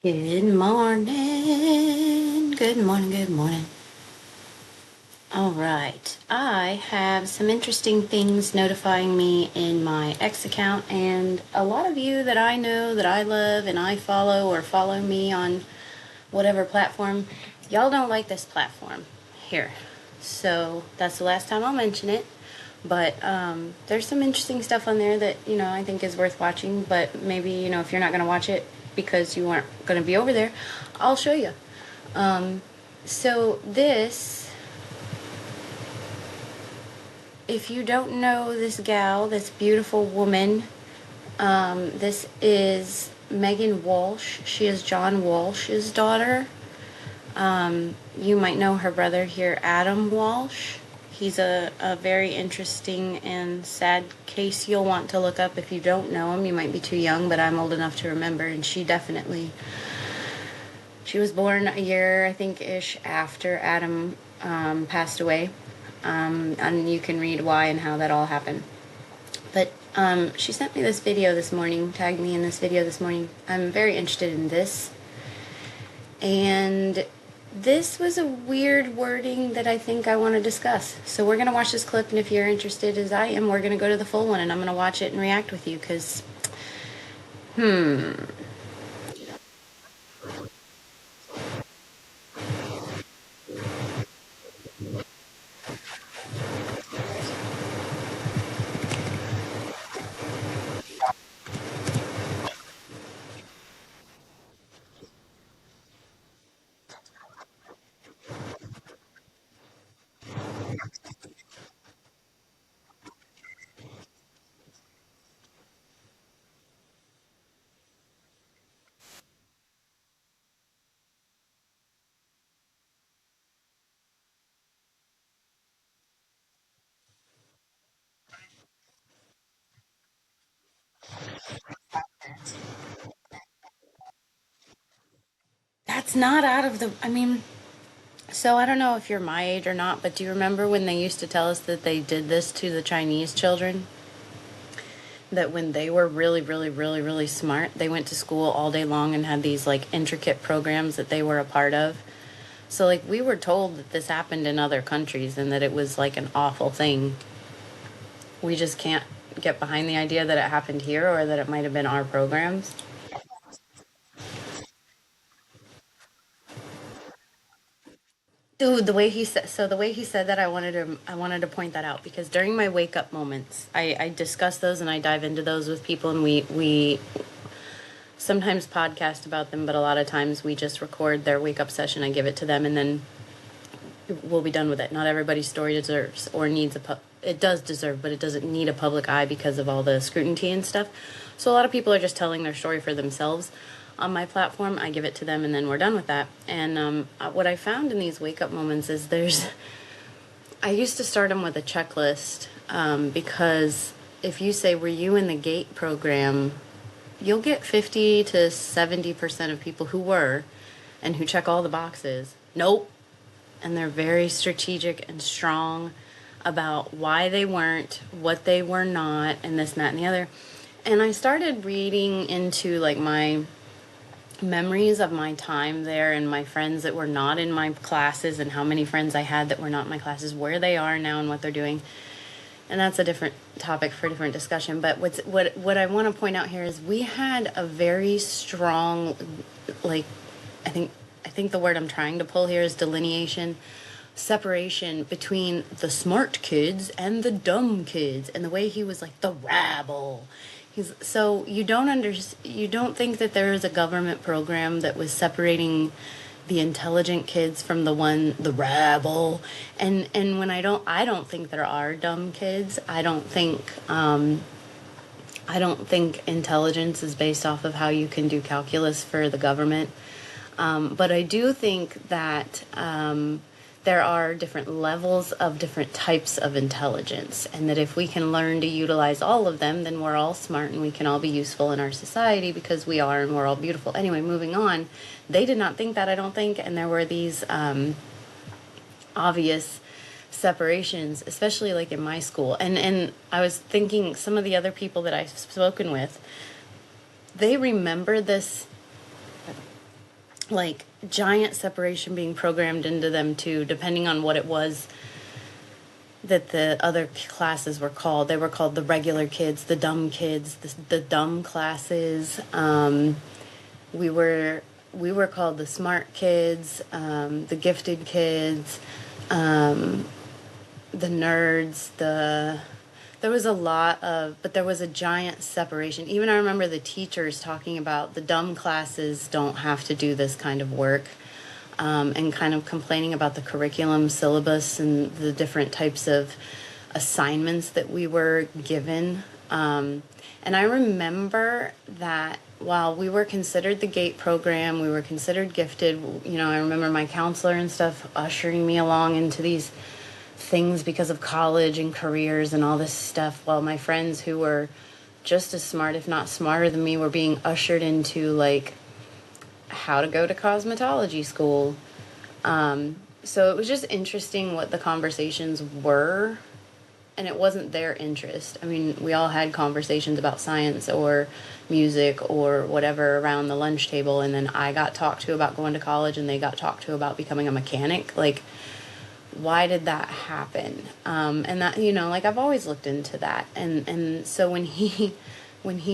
Good morning. Good morning. Good morning. All right. I have some interesting things notifying me in my X account, and a lot of you that I know that I love and I follow or follow me on whatever platform, y'all don't like this platform here. So that's the last time I'll mention it. But there's some interesting stuff on there that, I think is worth watching. But maybe, if you're not going to watch it because you aren't going to be over there, I'll show you. So this, if you don't know this gal, this beautiful woman, this is Megan Walsh. She is John Walsh's daughter. You might know her brother here, Adam Walsh. He's a very interesting and sad case you'll want to look up if you don't know him. You might be too young, but I'm old enough to remember, and she was born a year, I think, ish after Adam passed away. And you can read why and how that all happened. But she sent me this video this morning, tagged me in this video this morning. I'm very interested in this. And this was a weird wording that I think I want to discuss. So we're going to watch this clip, and if you're interested as I am, we're going to go to the full one, and I'm going to watch it and react with you, because, that's not out of the, so I don't know if you're my age or not, but do you remember when they used to tell us that they did this to the Chinese children? That when they were really, really, really, really smart, they went to school all day long and had these like intricate programs that they were a part of. So like we were told that this happened in other countries and that it was like an awful thing. We just can't get behind the idea that it happened here or that it might have been our programs. Dude, the way he said that, I wanted to point that out, because during my wake up moments, I discuss those and I dive into those with people, and we sometimes podcast about them, but a lot of times we just record their wake up session. I give it to them, and then we'll be done with it. Not everybody's story deserves or needs it does deserve, but it doesn't need a public eye because of all the scrutiny and stuff. So a lot of people are just telling their story for themselves. On my platform, I give it to them, and then we're done with that. And what I found in these wake up moments is I used to start them with a checklist, because if you say, were you in the GATE program, you'll get 50 to 70% of people who were and who check all the boxes. Nope. And they're very strategic and strong about why they weren't, what they were not, and this, and that, and the other. And I started reading into like my memories of my time there and my friends that were not in my classes, and how many friends I had that were not in my classes, where they are now and what they're doing. And that's a different topic for a different discussion. But what I want to point out here is we had a very strong, like, I think the word I'm trying to pull here is delineation, separation between the smart kids and the dumb kids, and the way he was like the rabble. So you don't think that there is a government program that was separating the intelligent kids from the rabble. And when I don't think there are dumb kids. I don't think intelligence is based off of how you can do calculus for the government. But I do think that there are different levels of different types of intelligence, and that if we can learn to utilize all of them, then we're all smart and we can all be useful in our society, because we are, and we're all beautiful. Anyway, moving on. They did not think that, I don't think, and there were these obvious separations, especially like in my school. And I was thinking, some of the other people that I've spoken with, they remember this like giant separation being programmed into them too, depending on what it was that the other classes were called. They were called the regular kids, the dumb kids, the dumb classes. We were called the smart kids, the gifted kids, the nerds, there was a lot of, but there was a giant separation. Even I remember the teachers talking about the dumb classes don't have to do this kind of work, and kind of complaining about the curriculum syllabus and the different types of assignments that we were given. And I remember that while we were considered the GATE program, we were considered gifted, I remember my counselor and stuff ushering me along into these things because of college and careers and all this stuff, while my friends who were just as smart, if not smarter than me, were being ushered into like how to go to cosmetology school. So it was just interesting what the conversations were, and it wasn't their interest. I mean, we all had conversations about science or music or whatever around the lunch table, and then I got talked to about going to college and they got talked to about becoming a mechanic. Like, why did that happen? And that, like, I've always looked into that. And so when he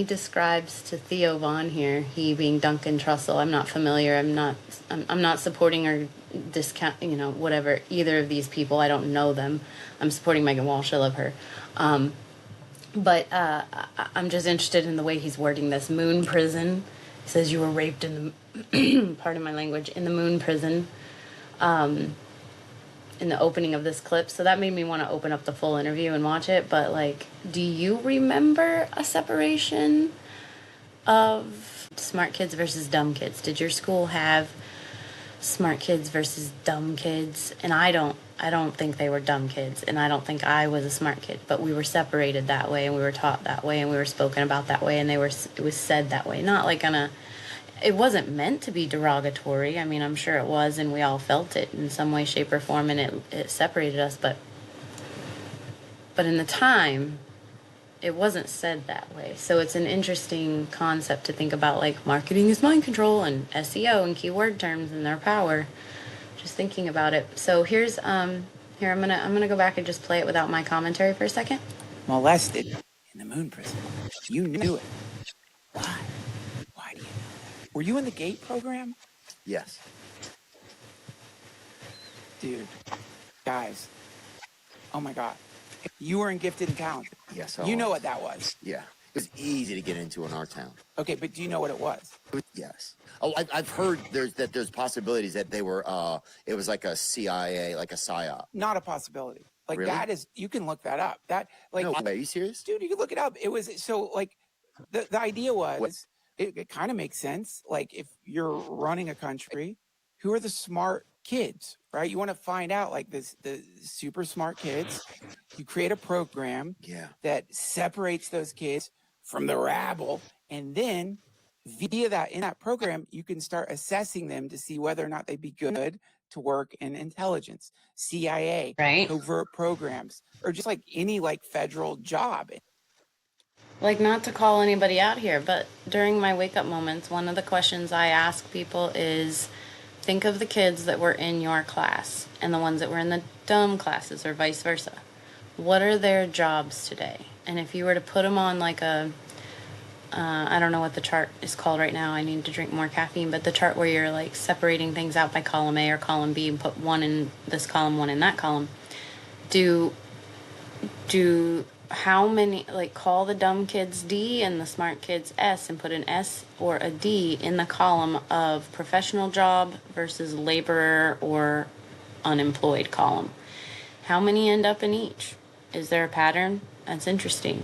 describes to Theo Vaughn here, he being Duncan Trussell, I'm not familiar. I'm not supporting or discount, whatever, either of these people. I don't know them. I'm supporting Megan Walsh. I love her. But I'm just interested in the way he's wording this. Moon prison. He says you were raped in the, pardon my language, in the moon prison. In the opening of this clip. So that made me want to open up the full interview and watch it. But like, do you remember a separation of smart kids versus dumb kids? Did your school have smart kids versus dumb kids? And I don't think they were dumb kids, and I don't think I was a smart kid, but we were separated that way, and we were taught that way, and we were spoken about that way, and it was said that way. Not like it wasn't meant to be derogatory. I mean, I'm sure it was, and we all felt it in some way, shape, or form, and it separated us. But in the time, it wasn't said that way. So it's an interesting concept to think about, like marketing is mind control and SEO and keyword terms and their power. Just thinking about it. So here's here I'm gonna go back and just play it without my commentary for a second. Molested in the moon prison. You knew it. Why? Why do you know that? Were you in the GATE program? Yes. Dude, guys, oh my God. You were in gifted and talented. Yes, You know what that was. Yeah. It was easy to get into in our town. Okay, but do you know what it was? Yes. Oh, I've heard there's possibilities that they were, it was like a CIA, like a PSYOP. Not a possibility. Like Really? that is, you can look that up. That, like, No way, are you serious? dude, you can look it up. It was, so like, the idea was, it kind of makes sense. Like, if you're running a country, who are the smart kids, right? You want to find out, like, the super smart kids. You create a program that separates those kids from the rabble, and then via that, in that program, you can start assessing them to see whether or not they'd be good to work in intelligence, CIA, Right. covert programs, or just like any like federal job. Like, not to call anybody out here, but during my wake up moments, one of the questions I ask people is, think of the kids that were in your class and the ones that were in the dumb classes, or vice versa. What are their jobs today? And if you were to put them on like I don't know what the chart is called right now. I need to drink more caffeine, but the chart where you're like separating things out by column A or column B and put one in this column, one in that column. Do how many, like, call the dumb kids D and the smart kids S and put an S or a D in the column of professional job versus laborer or unemployed column? How many end up in each? Is there a pattern? That's interesting.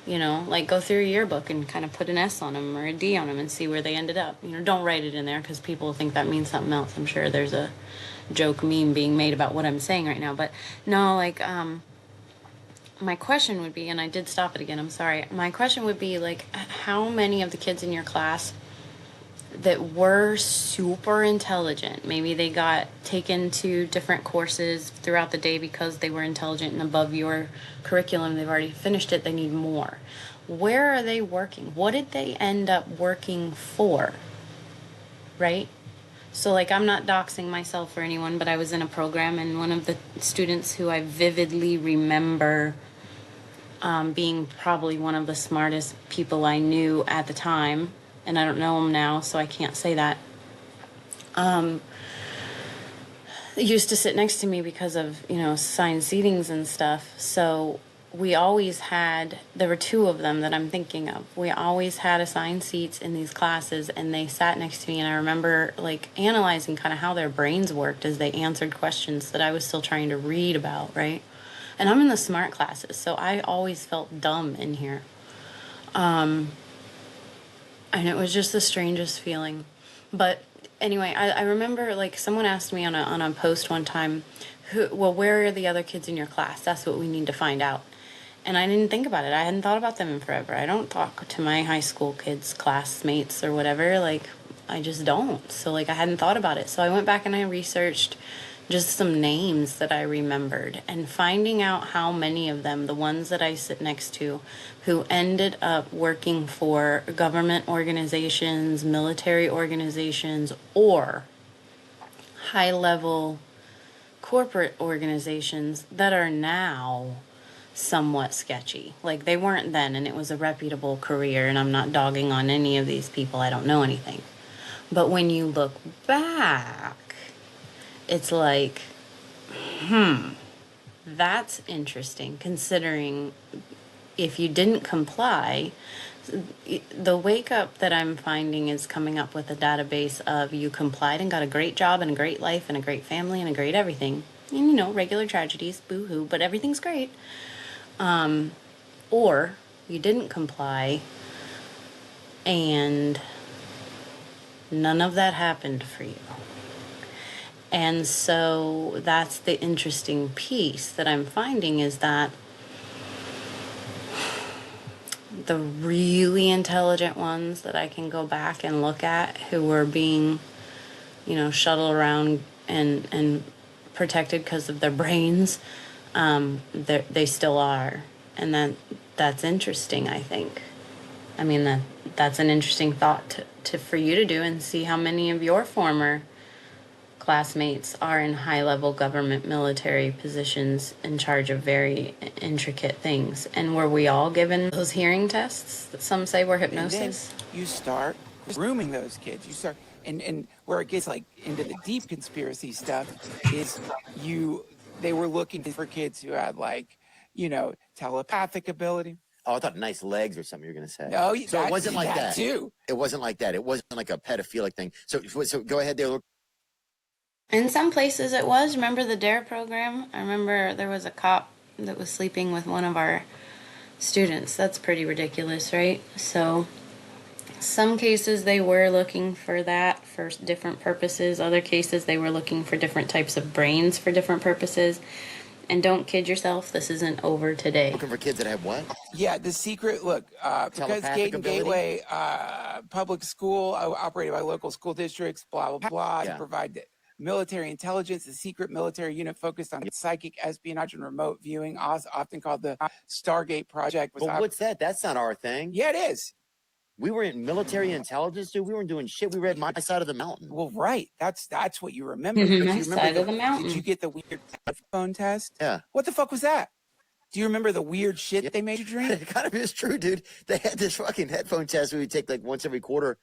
Like, go through a yearbook and kind of put an S on them or a D on them and see where they ended up. Don't write it in there because people think that means something else. I'm sure there's a joke meme being made about what I'm saying right now. But no, like, my question would be, and I did stop it again, I'm sorry. My question would be, like, how many of the kids in your class that were super intelligent, maybe they got taken to different courses throughout the day because they were intelligent and above your curriculum, they've already finished it, they need more. Where are they working? What did they end up working for? Right? So, like, I'm not doxing myself or anyone, but I was in a program, and one of the students who I vividly remember being probably one of the smartest people I knew at the time, and I don't know him now, so I can't say that. Used to sit next to me because of, assigned seatings and stuff. So we always had, there were two of them that I'm thinking of. We always had assigned seats in these classes, and they sat next to me, and I remember like analyzing kind of how their brains worked as they answered questions that I was still trying to read about, right? And I'm in the smart classes, so I always felt dumb in here. And it was just the strangest feeling. But anyway, I remember like someone asked me on a post one time, where are the other kids in your class? That's what we need to find out. And I didn't think about it. I hadn't thought about them in forever. I don't talk to my high school kids, classmates or whatever. Like, I just don't. So like I hadn't thought about it. So I went back and I researched just some names that I remembered, and finding out how many of them, the ones that I sit next to, who ended up working for government organizations, military organizations, or high level corporate organizations that are now somewhat sketchy. Like, they weren't then, and it was a reputable career, and I'm not dogging on any of these people. I don't know anything. But when you look back, it's like, that's interesting, considering if you didn't comply, the wake up that I'm finding is coming up with a database of you complied and got a great job and a great life and a great family and a great everything. And, regular tragedies, boo-hoo, but everything's great. Or you didn't comply and none of that happened for you. And so that's the interesting piece that I'm finding, is that the really intelligent ones that I can go back and look at, who were being, shuttled around and protected because of their brains, they still are. And that's interesting, I think. I mean, that's an interesting thought to for you to do, and see how many of your former classmates are in high-level government military positions in charge of very intricate things. And were we all given those hearing tests that some say were hypnosis? And then you start grooming those kids. You start, and where it gets like into the deep conspiracy stuff is they were looking for kids who had like, telepathic ability. Oh, I thought nice legs or something you were going to say. No, so it wasn't like that. Too. It wasn't like that. It wasn't like a pedophilic thing. So go ahead there. In some places it was. Remember the DARE program? I remember there was a cop that was sleeping with one of our students. That's pretty ridiculous, right? So some cases they were looking for that for different purposes. Other cases they were looking for different types of brains for different purposes. And don't kid yourself, this isn't over today. Looking for kids that have what? Yeah, the secret, look, because Gate and Gateway public school operated by local school districts, blah, blah, blah, to provide military intelligence, the secret military unit focused on psychic espionage and remote viewing, often called the Stargate Project. But what's that? That's not our thing. Yeah, it is. We were in military intelligence, dude. We weren't doing shit. We read My Side of the Mountain. Well, right. That's what you remember. My Side of the Mountain. Did you get the weird headphone test? Yeah. What the fuck was that? Do you remember the weird shit they made you drink? It kind of is true, dude. They had this fucking headphone test we would take like once every quarter.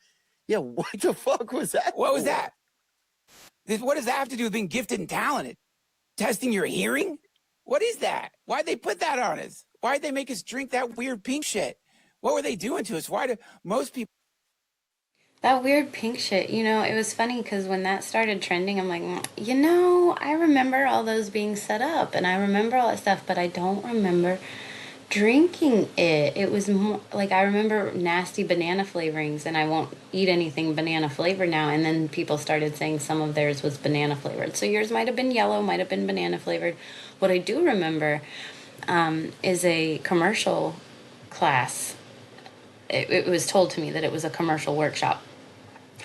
Yeah, what the fuck was that? What was that? What does that have to do with being gifted and talented? Testing your hearing? What is that? Why'd they put that on us? Why'd they make us drink that weird pink shit? What were they doing to us? Why do most people... That weird pink shit, it was funny because when that started trending, I'm like, I remember all those being set up and I remember all that stuff, but I don't remember drinking it. It was more like, I remember nasty banana flavorings, and I won't eat anything banana flavored now. And then people started saying some of theirs was banana flavored. So yours might have been yellow, might have been banana flavored. What I do remember is a commercial class. It was told to me that it was a commercial workshop.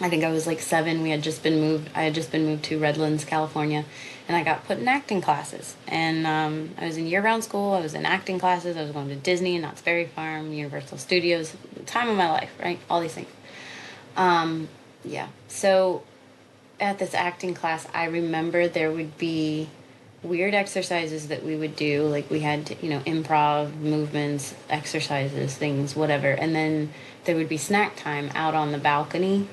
I think I was like 7. I had just been moved to Redlands, California, and I got put in acting classes. And I was in year-round school. I was in acting classes. I was going to Disney, Knott's Berry Farm, Universal Studios. Time of my life, right? All these things. Yeah. So at this acting class, I remember there would be weird exercises that we would do. Like we had, improv movements, exercises, things, whatever. And then there would be snack time out on the balcony.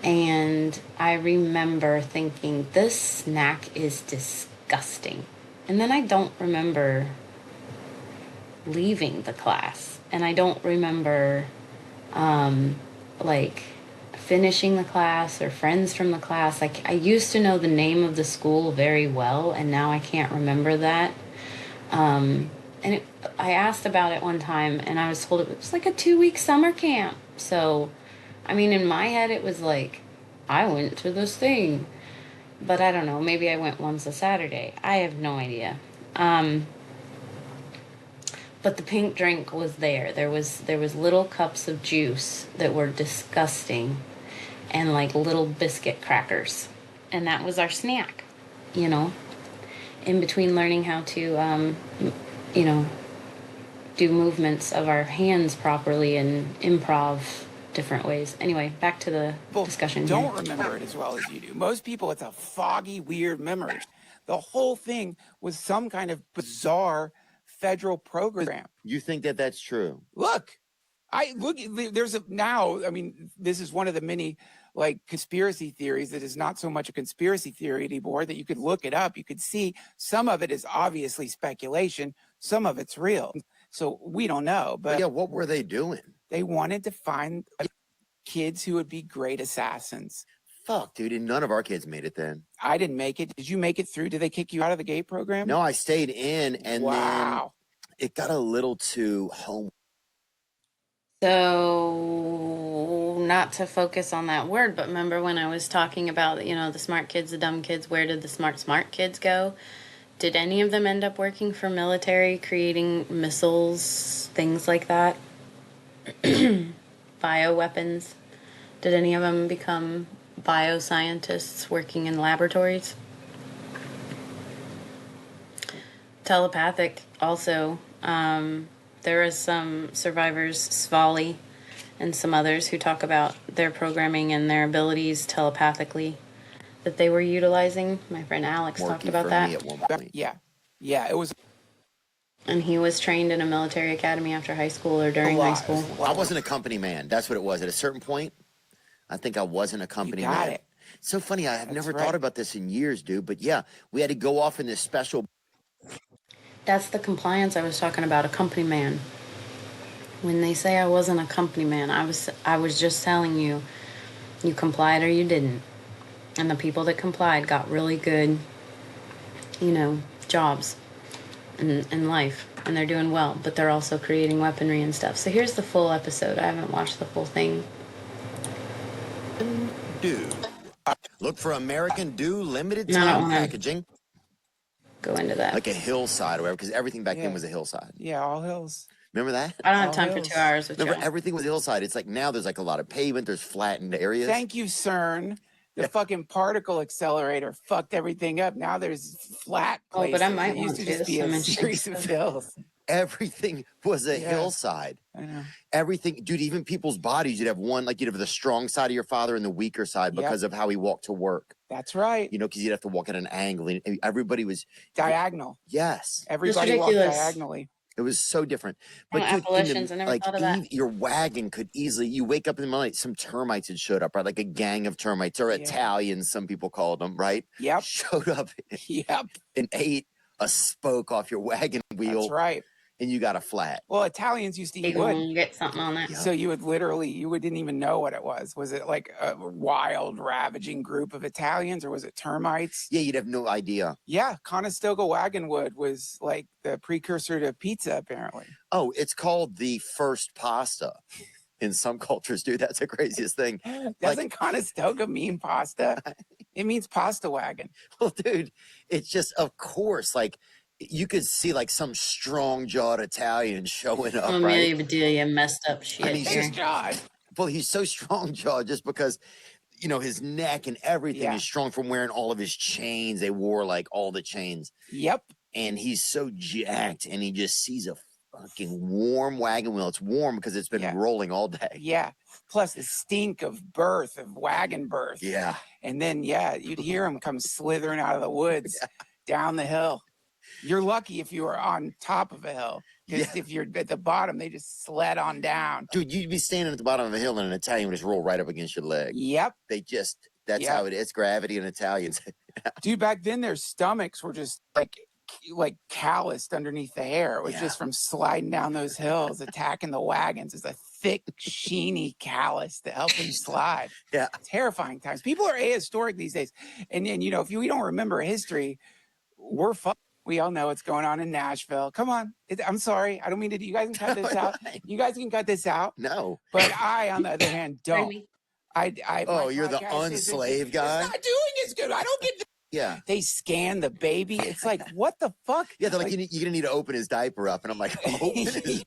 And I remember thinking, this snack is disgusting. And then I don't remember leaving the class. And I don't remember, like, finishing the class or friends from the class. Like, I used to know the name of the school very well, and now I can't remember that. I asked about it one time, and I was told it was like a 2-week summer camp. So, I mean, in my head, it was like, I went to this thing. But I don't know, maybe I went once a Saturday. I have no idea. But the pink drink was there. There was little cups of juice that were disgusting, and like little biscuit crackers, and that was our snack. In between learning how to, do movements of our hands properly and improv different ways. Anyway, back to the discussion. Don't remember it as well as you do. Most people, it's a foggy, weird memory. The whole thing was some kind of bizarre federal program. You think that that's true? Look, this is one of the many like conspiracy theories that is not so much a conspiracy theory anymore, that you could look it up. You could see some of it is obviously speculation. Some of it's real. So we don't know. But yeah, what were they doing? They wanted to find kids who would be great assassins. Fuck, dude, and none of our kids made it then. I didn't make it. Did you make it through? Did they kick you out of the GATE program? No, I stayed in, and then it got a little too home. So, not to focus on that word, but remember when I was talking about, the smart kids, the dumb kids, where did the smart kids go? Did any of them end up working for military, creating missiles, things like that? Bioweapons? Did any of them become bioscientists working in laboratories? Telepathic also. There is some survivors, Svali and some others, who talk about their programming and their abilities telepathically that they were utilizing. My friend Alex talked about that. Me at one point. Yeah, it was. And he was trained in a military academy after high school or during high school. I wasn't a company man. That's what it was. At a certain point, I think I wasn't a company man. It. It's so funny. I have never thought about this in years, dude. But yeah, we had to go off in this special. That's the compliance I was talking about, a company man. When they say I wasn't a company man, I was just telling you, you complied or you didn't. And the people that complied got really good, jobs in life. And they're doing well, but they're also creating weaponry and stuff. So here's the full episode. I haven't watched the full thing. Dude, look for American Dew limited time packaging. Go into that. Like a hillside or whatever, because everything back then was a hillside. Yeah, all hills. Remember that? I don't have time for 2 hours with you. Remember, everything was hillside. It's like now there's like a lot of pavement. There's flattened areas. Thank you, CERN. The fucking particle accelerator fucked everything up. Now there's flat places. Oh, but I might want to just be a series of hills. Everything was a hillside. I know. Everything, dude, even people's bodies, you'd have one, like you'd have the strong side of your father and the weaker side because of how he walked to work. That's right. Because you'd have to walk at an angle. And everybody was diagonal. Yes. Everybody walked diagonally. It was so different. But Appalachians, I never thought of that. Your wagon could easily, you wake up in the night, some termites had showed up, right? Like a gang of termites, or Italians, some people called them, right? Yep. Showed up. Yep. And ate a spoke off your wagon wheel. That's right. And you got a flat. Well, Italians used to eat wood. Get something on that. So you didn't even know what it was. Was it like a wild, ravaging group of Italians, or was it termites? Yeah, you'd have no idea. Yeah, Conestoga wagon wood was like the precursor to pizza, apparently. Oh, it's called the first pasta in some cultures, dude. That's the craziest thing. Doesn't Conestoga mean pasta? It means pasta wagon. Well, dude, it's just, of course, like, you could see like some strong-jawed Italian showing up, right? Bedelia messed up shit. And he's so strong-jawed just because, his neck and everything is strong from wearing all of his chains. They wore like all the chains. Yep. And he's so jacked, and he just sees a fucking warm wagon wheel. It's warm because it's been rolling all day. Yeah. Plus the stink of birth, of wagon birth. Yeah. And then, you'd hear them come slithering out of the woods down the hill. You're lucky if you were on top of a hill. Because if you're at the bottom, they just sled on down. Dude, you'd be standing at the bottom of a hill and an Italian would just roll right up against your leg. Yep. That's how it is. Gravity and Italians. Dude, back then their stomachs were just like calloused underneath the hair. It was just from sliding down those hills, attacking the wagons. It's a thick, sheeny callus that helped them slide. Yeah. Terrifying times. People are ahistoric these days. And you know, if we don't remember history, we're fucked. We all know what's going on in Nashville. Come on. I'm sorry. I don't mean to. You guys can cut this out. You guys can cut this out. No. But I, on the other hand, don't. You're the unslaved guy? It's not doing as good. I don't get Yeah. They scan the baby. It's like, what the fuck? Yeah, they're like you're going to need to open his diaper up. And I'm like, open his...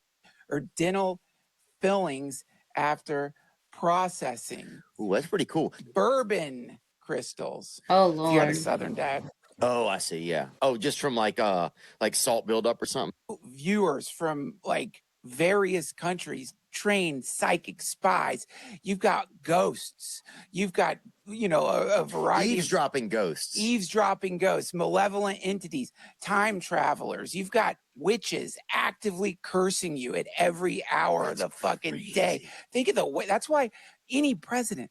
Or dental fillings after processing. Ooh, that's pretty cool. Bourbon crystals. Oh, Lord. If you had a Southern dad. Oh, I see. Yeah. Oh, just from like salt buildup or something. Viewers from like various countries, trained psychic spies. You've got ghosts. You've got, you know, a variety eavesdropping ghosts. Eavesdropping ghosts, malevolent entities, time travelers. You've got witches actively cursing you at every hour of the fucking day. Think of the way. That's why any president,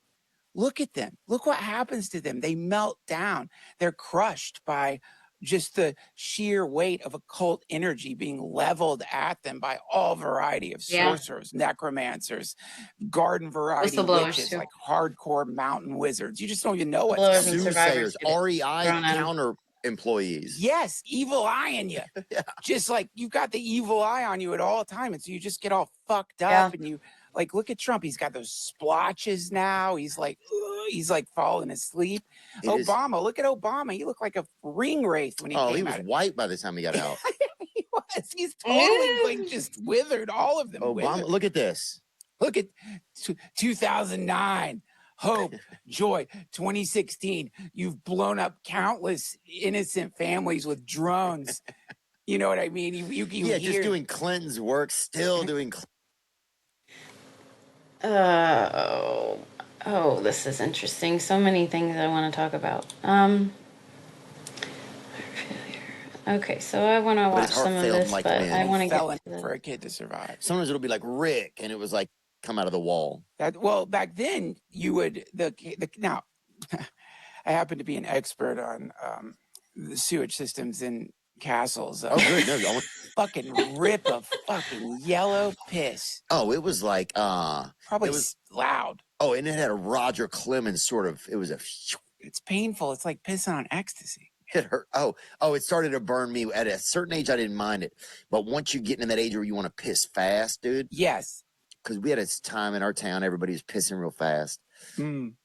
look at them. Look what happens to them. They melt down. They're crushed by just the sheer weight of occult energy being leveled at them by all variety of sorcerers, necromancers, garden variety witches, like hardcore mountain wizards. You just don't even know what. Soothsayers, REI counter employees. Yes, evil eye in you. Just like you've got the evil eye on you at all time. And so you just get all fucked up and you like, look at Trump. He's got those splotches now. He's like falling asleep. Obama, look at Obama. He looked like a ring wraith when he came out. Oh, he was white by the time he got out. He was. He's totally like just withered. All of them. Obama, withered. look at this. Look at 2009. Hope, joy, 2016. You've blown up countless innocent families with drones. You know what I mean? You hear... just doing Clinton's work, still doing. Oh, this is interesting. So many things I want to talk about. Okay, so I want to watch some of this, but I want to get to for a kid to survive. Sometimes it'll be like Rick, and it was like come out of the wall. Well, back then you would now. I happen to be an expert on the sewage systems in castles. Oh, good. No, fucking rip of fucking yellow piss. Oh, it was like probably loud. Oh, and it had a Roger Clemens sort of. It was a. It's painful. It's like pissing on ecstasy. It hurt. Oh, it started to burn me at a certain age. I didn't mind it, but once you get in that age where you want to piss fast, dude. Yes. Because we had a time in our town, everybody was pissing real fast. And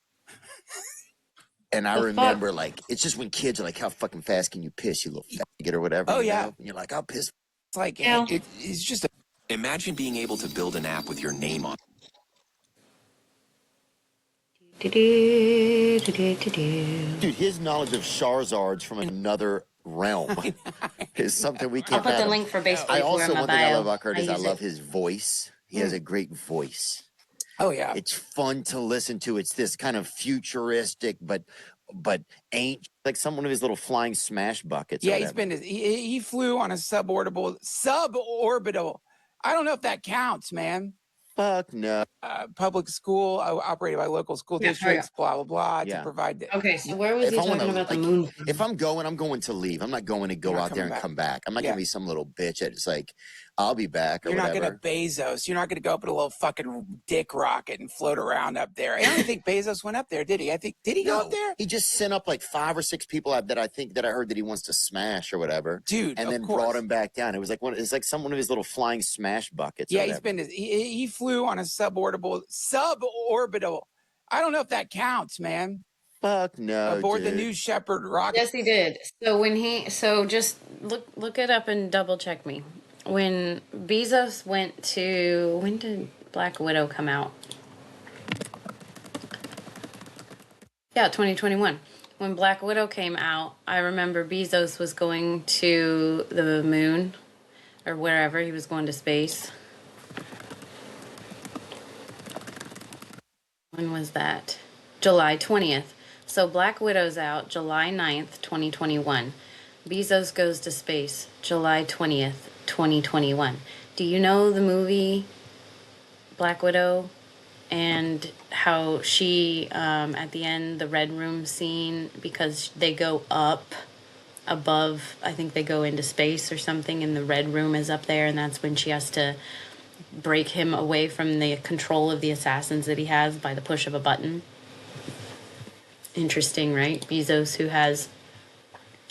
I remember, like, it's just when kids are like, how fucking fast can you piss, you little faggot or whatever? Oh, yeah. Know? And you're like, I'll piss. It's like, it's just Imagine being able to build an app with your name on it. Dude, his knowledge of Charizards from another realm is something we can't I'll put the link for baseball. I also, one thing I love about Kurt is I love his voice. He has a great voice. Oh, yeah. It's fun to listen to. It's this kind of futuristic, but ain't like some one of his little flying smash buckets. Yeah, he flew on a suborbital. I don't know if that counts, man. Fuck no. Public school operated by local school districts, blah, blah, blah, to provide the... Okay, so where was he talking about the moon? If I'm going to leave. I'm not going to go out there and come back. I'm not going to be some little bitch that's like, I'll be back or whatever. You're not going to Bezos. You're not going to go up in a little fucking dick rocket and float around up there. I don't think Bezos went up there, did he? Did he go up there? He just sent up like 5 or 6 people that I heard that he wants to smash or whatever. Dude, and then brought him back down. It was like one of his little flying smash buckets. Yeah, he flew on a suborbital. I don't know if that counts, man. Fuck no. Aboard the New Shepard rocket. Yes, he did. So just look it up and double check me. When Bezos when did Black Widow come out? Yeah, 2021. When Black Widow came out, I remember Bezos was going to the moon or wherever he was going to space. When was that? July 20th. So Black Widow's out July 9th, 2021. Bezos goes to space July 20th, 2021. Do you know the movie Black Widow and how she, at the end, the Red Room scene, because they go up above, I think they go into space or something, and the Red Room is up there, and that's when she has to break him away from the control of the assassins that he has by the push of a button. Interesting, right? Bezos, who has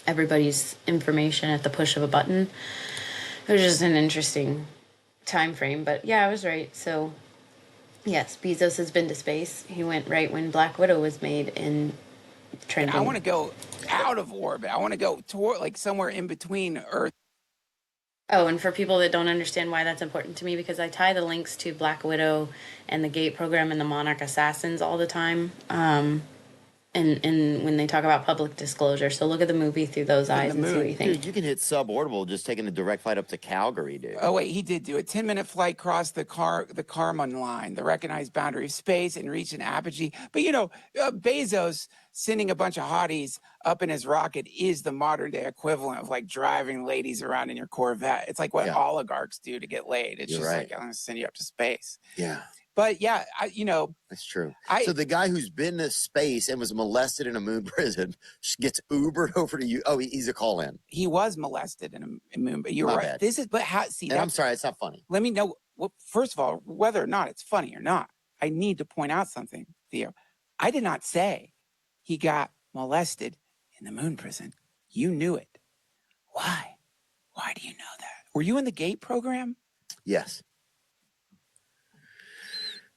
everybody's information at the push of a button. It was just an interesting time frame, but yeah, I was right. So yes, Bezos has been to space. He went right when Black Widow was made in trending. I want to go out of orbit. I want to go toward, like, somewhere in between Earth. Oh, and for people that don't understand why that's important to me, because I tie the links to Black Widow and the Gate program and the Monarch Assassins all the time. And when they talk about public disclosure. So look at the movie through those eyes and see what you think. Dude, you can hit suborbital just taking a direct flight up to Calgary, dude. Oh, wait, he did do a 10-minute flight across the Kármán line, the recognized boundary of space, and reach an apogee. But, you know, Bezos sending a bunch of hotties up in his rocket is the modern-day equivalent of, like, driving ladies around in your Corvette. It's like what oligarchs do to get laid. It's just like, I'm going to send you up to space. Yeah. But, yeah, That's true. So the guy who's been to space and was molested in a moon prison gets Ubered over to you. Oh, he's a call-in. He was molested in a moon, but you're My right. bad. This is, but how, see, And I'm sorry, it's not funny. let me know, well, first of all, whether or not it's funny or not. I need to point out something, Theo. I did not say he got molested in the moon prison. You knew it. Why? Why do you know that? Were you in the GATE program? Yes.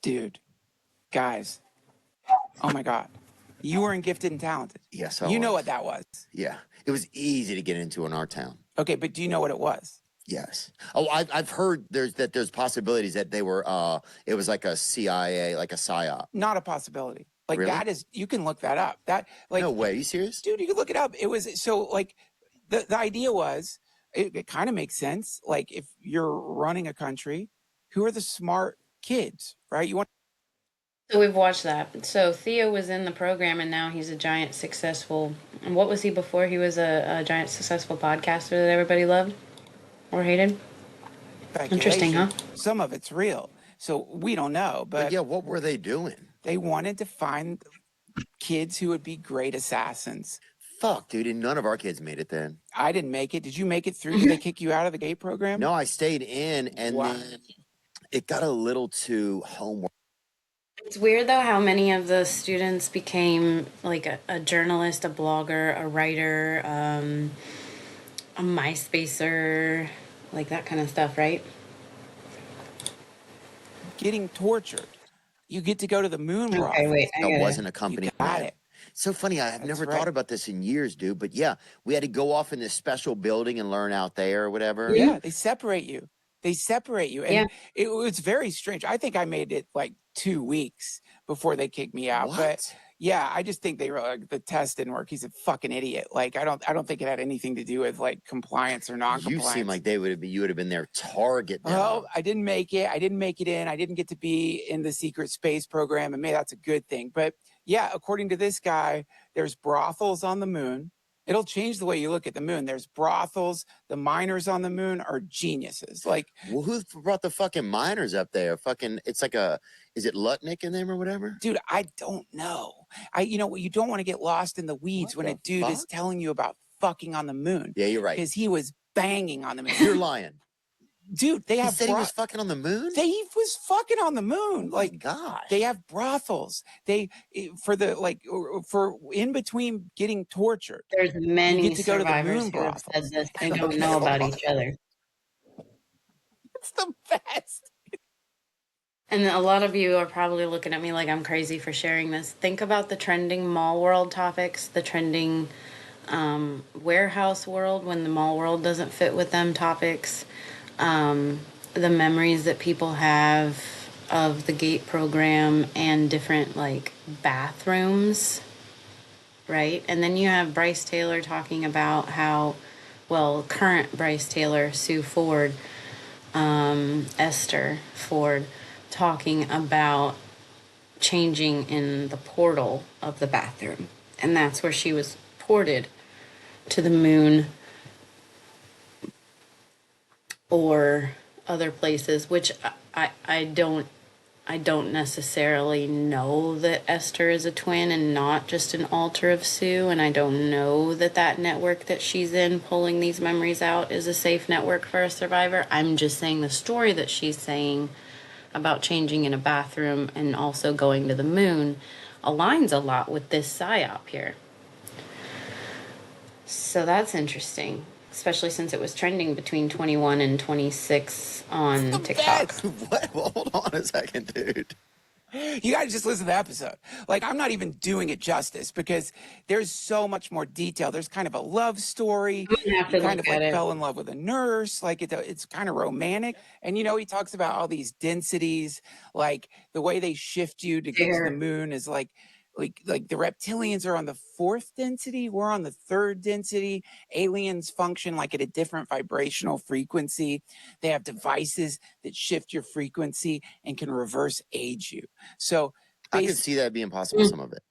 Dude, guys, oh my God. You were in Gifted and Talented. Yes, I You know was. what that was. Yeah. It was easy to get into in our town. Okay, but do you know what it was? Yes. Oh, I've heard there's possibilities that they were it was like a CIA, like a psyop. Not a possibility. Like, Really? that is, you can look that up. That, like, No way. Are you serious? dude, you can look it up. It was, so, like, the idea was, it kind of makes sense. Like, if you're running a country, who are the smart kids, right? You want. So we've watched that. So Theo was in the program, and now he's a giant successful. And what was he before? He was a giant successful podcaster that everybody loved or hated. Interesting, huh? Some of it's real. So we don't know, but yeah, what were they doing? they wanted to find kids who would be great assassins. Fuck, dude, and none of our kids made it then. I didn't make it. Did you make it through? Did they kick you out of the GATE program? No, I stayed in, and Wow. then it got a little too homework. It's weird though how many of the students became like a journalist, a blogger, a writer, a MySpacer, like that kind of stuff, right? Getting tortured. You get to go to the moon rock. Okay, wait. That wasn't a company. You got it. So funny. I've That's never right. thought about this in years, dude. But yeah, we had to go off in this special building and learn out there or whatever. Yeah, they separate you. They separate you. And Yeah. it was very strange. I think I made it like 2 weeks before they kicked me out. What? But yeah, I just think they were like, the test didn't work. He's a fucking idiot. Like, I don't think it had anything to do with like compliance or You non-compliance. seem like you would have been their target. Now. Well, I didn't make it. I didn't make it in. I didn't get to be in the secret space program, and maybe that's a good thing. But yeah, according to this guy, there's brothels on the moon. It'll change the way you look at the moon. There's brothels. The miners on the moon are geniuses. Like, Well, who brought the fucking miners up there? Fucking, it's like is it Lutnick in them or whatever? dude, I don't know. You don't want to get lost in the weeds What when a the dude is fuck? telling you about fucking on the moon. Yeah, you're right. Because he was banging on the moon. You're lying. Dude, they He have said he was fucking on the moon? he was fucking on the moon. Oh Like, my gosh. they have brothels. They for in between getting tortured. There's many get to go to the survivors moon who have said brothels. this and don't know about each other. It's the best. And a lot of you are probably looking at me like I'm crazy for sharing this. Think about the trending mall world topics, the trending warehouse world when the mall world doesn't fit with them topics, the memories that people have of the GATE program and different like bathrooms, right? And then you have Bryce Taylor talking about how current Bryce Taylor, Sue Ford, Esther Ford, talking about changing in the portal of the bathroom. And that's where she was ported to the moon or other places, which I don't necessarily know that Esther is a twin and not just an alter of Sue, and I don't know that network that she's in pulling these memories out is a safe network for a survivor. I'm just saying the story that she's saying about changing in a bathroom and also going to the moon aligns a lot with this psyop here. So that's interesting, especially since it was trending between 21 and 26 on TikTok. What? Hold on a second, dude. You gotta just listen to the episode. Like, I'm not even doing it justice because there's so much more detail. There's kind of a love story. I'm gonna have to He kind look of at like it. fell in love with a nurse. Like it's kind of romantic. And he talks about all these densities, like the way they shift you to get to the moon is like the reptilians are on the 4th density. We're on the 3rd density. Aliens function like at a different vibrational frequency. They have devices that shift your frequency and can reverse age you. So I could see that being possible, some of it.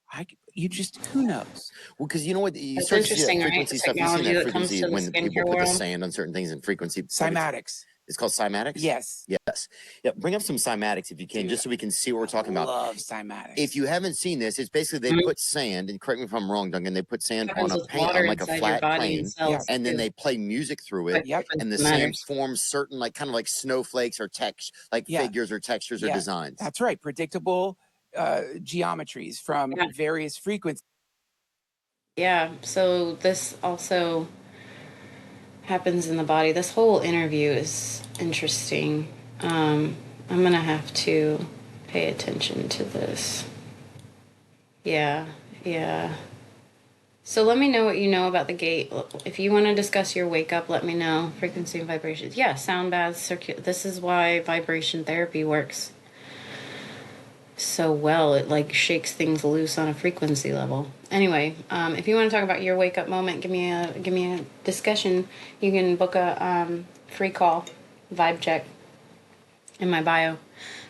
who knows? Well, because you know what? You That's start to see that interesting, right? frequency The stuff. You've seen technology that that comes frequency to the when people skincare put the world. sand on certain things and frequency. Cymatics. It's called cymatics? Yes. Yes. Yeah, bring up some cymatics if you can, just so we can see what we're talking about. I love cymatics. If you haven't seen this, it's basically they put sand, and correct me if I'm wrong, Duncan, they put sand on a paint, on like a flat plane, and then they play music through it, and the sand forms certain, like, kind of like snowflakes or text, like figures or textures or designs. That's right. Predictable geometries from various frequencies. Yeah, so this also happens in the body. This whole interview is interesting. I'm gonna have to pay attention to this. Yeah. So let me know what you know about the gate. If you want to discuss your wake up, let me know. Frequency and vibrations. Yeah, sound baths. This is why vibration therapy works so well. It like shakes things loose on a frequency level. Anyway, if you want to talk about your wake up moment, give me a discussion. You can book a free call, vibe check, in my bio.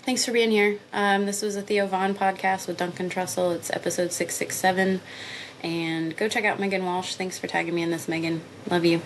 Thanks for being here. This was a Theo Vaughn podcast with Duncan Trussell. It's episode 667. And go check out Megan Walsh. Thanks for tagging me in this, Megan. Love you.